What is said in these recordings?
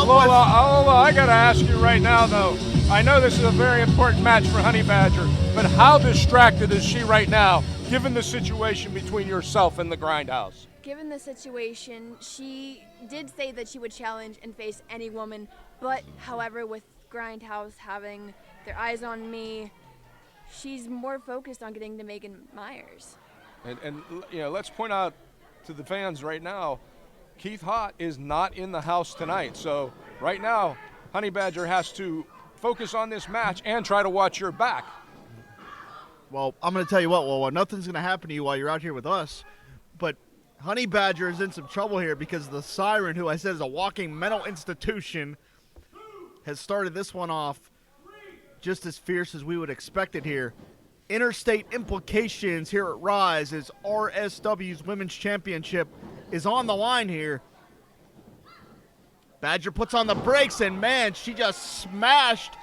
Lola, I got to ask you right now, though. I know this is a very important match for Honeybadger, but how distracted is she right now, given the situation between yourself and the Grindhouse? Given the situation, she did say that she would challenge and face any woman, but however, with Grindhouse having their eyes on me, she's more focused on getting to Megan Myers. And you know, let's point out to the fans right now, Keith Hott is not in the house tonight. So right now, Honeybadger has to focus on this match and try to watch your back. Well, I'm going to tell you what, well, nothing's going to happen to you while you're out here with us, but Honeybadger is in some trouble here because the Siren, who I said is a walking mental institution, has started this one off just as fierce as we would expect it here. Interstate implications here at Ryse as RSW's Women's Championship is on the line here. Badger puts on the brakes, and man, she just smashed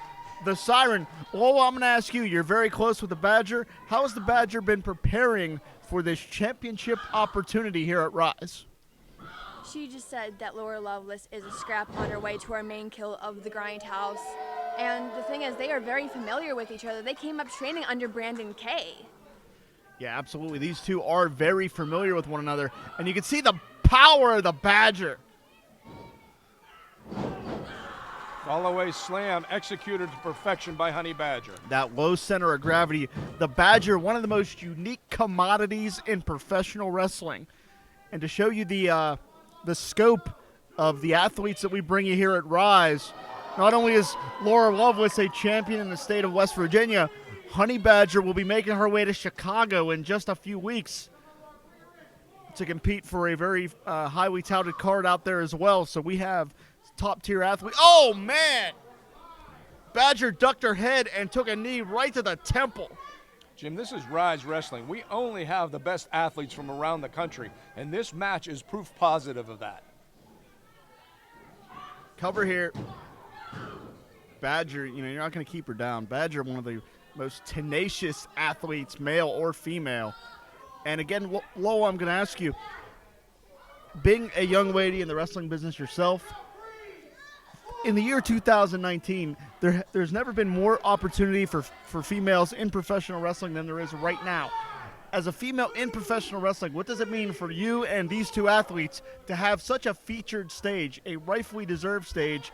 the Siren. Lola, I'm going to ask you, you're very close with the Badger. How has the Badger been preparing for this championship opportunity here at Ryse? She just said that Laura Loveless is a scrap on her way to our main kill of the Grindhouse. And the thing is, they are very familiar with each other. They came up training under Brandon Kay. Yeah, absolutely. These two are very familiar with one another. And you can see the power of the Badger. Fall-away slam executed to perfection by Honeybadger. That low center of gravity. The Badger, one of the most unique commodities in professional wrestling. And to show you the scope of the athletes that we bring you here at Ryse, not only is Laura Loveless a champion in the state of West Virginia, Honeybadger will be making her way to Chicago in just a few weeks to compete for a very highly touted card out there as well. So we have top-tier athletes. Oh, man! Badger ducked her head and took a knee right to the temple. Jim, this is Ryse Wrestling. We only have the best athletes from around the country, and this match is proof positive of that. Cover here. Badger, you know, you're not going to keep her down. Badger, one of the most tenacious athletes, male or female. And again, Lola, I'm going to ask you, being a young lady in the wrestling business yourself, in the year 2019, there's never been more opportunity for females in professional wrestling than there is right now. As a female in professional wrestling, what does it mean for you and these two athletes to have such a featured stage, a rightfully deserved stage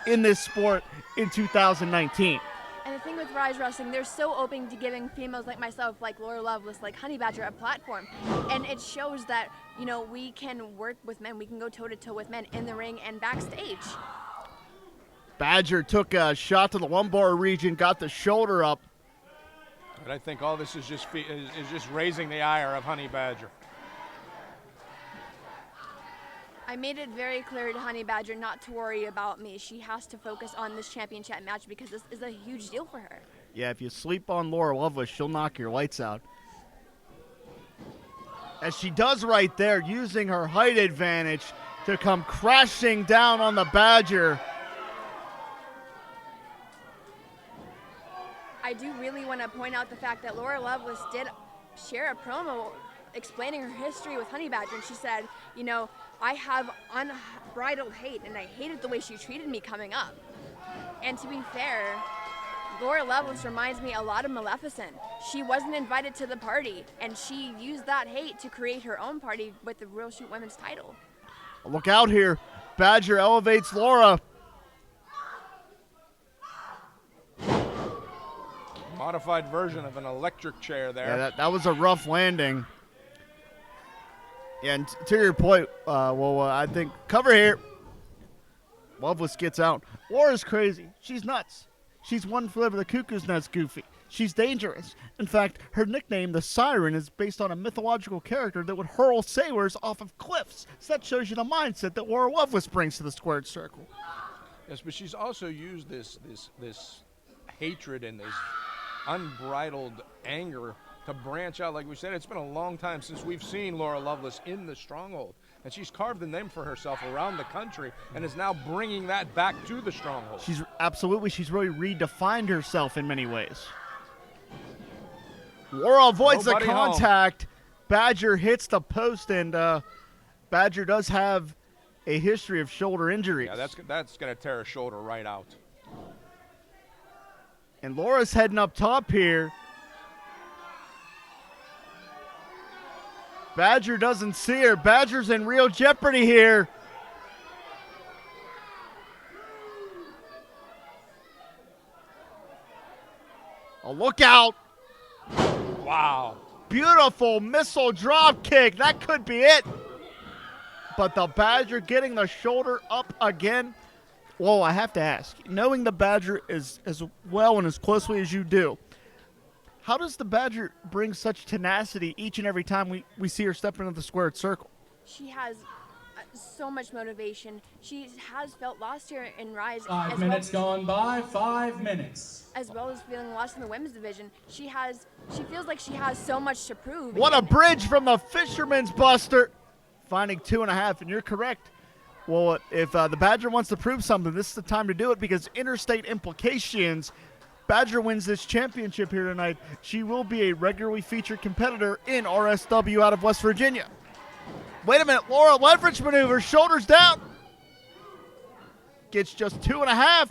in this sport in 2019? And the thing with Ryse Wrestling, they're so open to giving females like myself, like Laura Loveless, like Honeybadger, a platform. And it shows that, you know, we can work with men. We can go toe-to-toe with men in the ring and backstage. Badger took a shot to the lumbar region, got the shoulder up. But I think all this is just raising the ire of Honeybadger. I made it very clear to Honeybadger not to worry about me. She has to focus on this championship match because this is a huge deal for her. Yeah, if you sleep on Laura Loveless, she'll knock your lights out. As she does right there, using her height advantage to come crashing down on the Badger. I do really want to point out the fact that Laura Loveless did share a promo explaining her history with Honeybadger, and she said, you know, I have unbridled hate, and I hated the way she treated me coming up. And to be fair, Laura Loveless reminds me a lot of Maleficent. She wasn't invited to the party, and she used that hate to create her own party with the Real Shoot Women's title. Look out here. Badger elevates Laura. Modified version of an electric chair there. Yeah, that was a rough landing. Yeah, and to your point, I think cover here. Loveless gets out. Laura's crazy. She's nuts. She's one flavor of the cuckoo's nuts goofy. She's dangerous. In fact, her nickname, the Siren, is based on a mythological character that would hurl sailors off of cliffs. So that shows you the mindset that Laura Loveless brings to the squared circle. Yes, but she's also used this hatred and this unbridled anger to branch out. Like we said, it's been a long time since we've seen Laura Loveless in the Stronghold, and she's carved a name for herself around the country and is now bringing that back to the Stronghold. She's really redefined herself in many ways. Laura avoids the contact. Badger hits the post, and Badger does have a history of shoulder injuries. Yeah, that's going to tear a shoulder right out. And Laura's heading up top here. Badger doesn't see her. Badger's in real jeopardy here. A look out. Wow. Beautiful missile drop kick. That could be it. But the Badger getting the shoulder up again. Whoa, I have to ask. Knowing the Badger as well and as closely as you do, how does the Badger bring such tenacity each and every time we see her step into the squared circle? She has so much motivation. She has felt lost here in Ryse. 5 minutes gone by, 5 minutes. As well as feeling lost in the women's division. She feels like she has so much to prove. What a bridge from the Fisherman's Buster. Finding 2.5, and you're correct. Well, if the Badger wants to prove something, this is the time to do it because interstate implications. Badger wins this championship here tonight. She will be a regularly featured competitor in RSW out of West Virginia. Wait a minute, Laura, leverage maneuver, shoulders down. Gets just 2.5.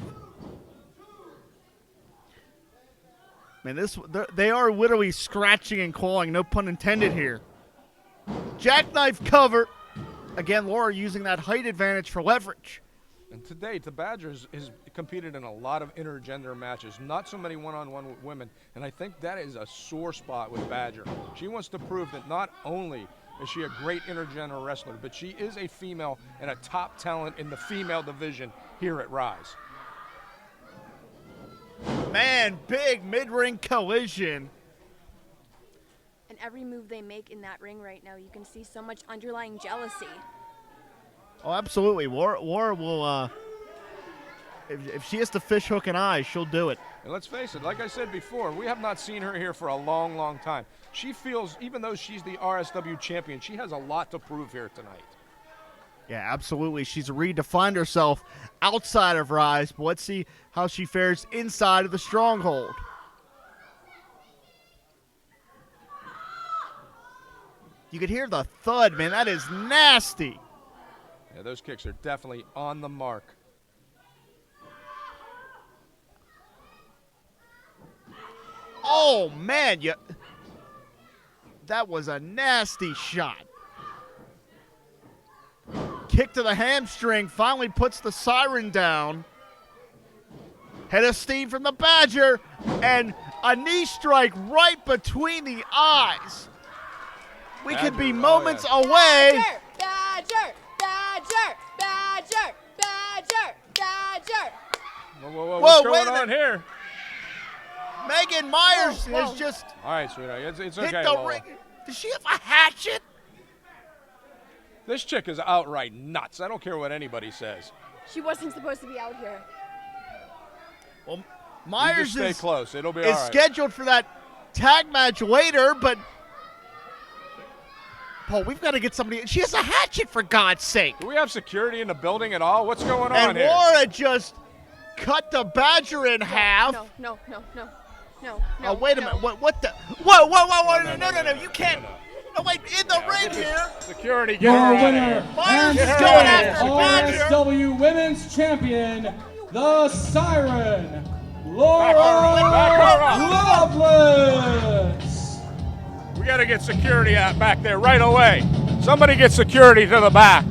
Man, they are literally scratching and clawing, no pun intended here. Jackknife cover. Again, Laura using that height advantage for leverage. And to date, the Badgers has competed in a lot of intergender matches, not so many one-on-one with women, and I think that is a sore spot with Badger. She wants to prove that not only is she a great intergender wrestler, but she is a female and a top talent in the female division here at Ryse. Man, big mid-ring collision. And every move they make in that ring right now, you can see so much underlying jealousy. Oh, absolutely. Laura will, if she has to fish, hook, and eye, she'll do it. And let's face it, like I said before, we have not seen her here for a long, long time. She feels, even though she's the RSW champion, she has a lot to prove here tonight. Yeah, absolutely. She's redefined herself outside of Ryse, but let's see how she fares inside of the stronghold. You could hear the thud, man. That is nasty. Yeah, those kicks are definitely on the mark. Oh, man. That was a nasty shot. Kick to the hamstring. Finally puts the siren down. Head of steam from the Badger. And a knee strike right between the eyes. We could be moments away. Badger! Badger! Badger! Badger! Badger! Whoa, what's going on here? Megan Myers has just All right, sweetheart, it's okay. hit the ring. Does she have a hatchet? This chick is outright nuts. I don't care what anybody says. She wasn't supposed to be out here. Well, Myers stay is close. It'll be all right. Scheduled for that tag match later, but Paul, we've got to get somebody. She has a hatchet, for God's sake. Do we have security in the building at all? What's going on and here? Laura just cut the Badger in half. No. Oh, wait a minute. What the? Whoa. No. You can't. No, wait, in the ring here. Security, get Your her out of winner here. Myers and is going after Badger. RSW Women's Champion, the Siren, Laura Back her up. Loveless. We got to get security out back there right away. Somebody get security to the back.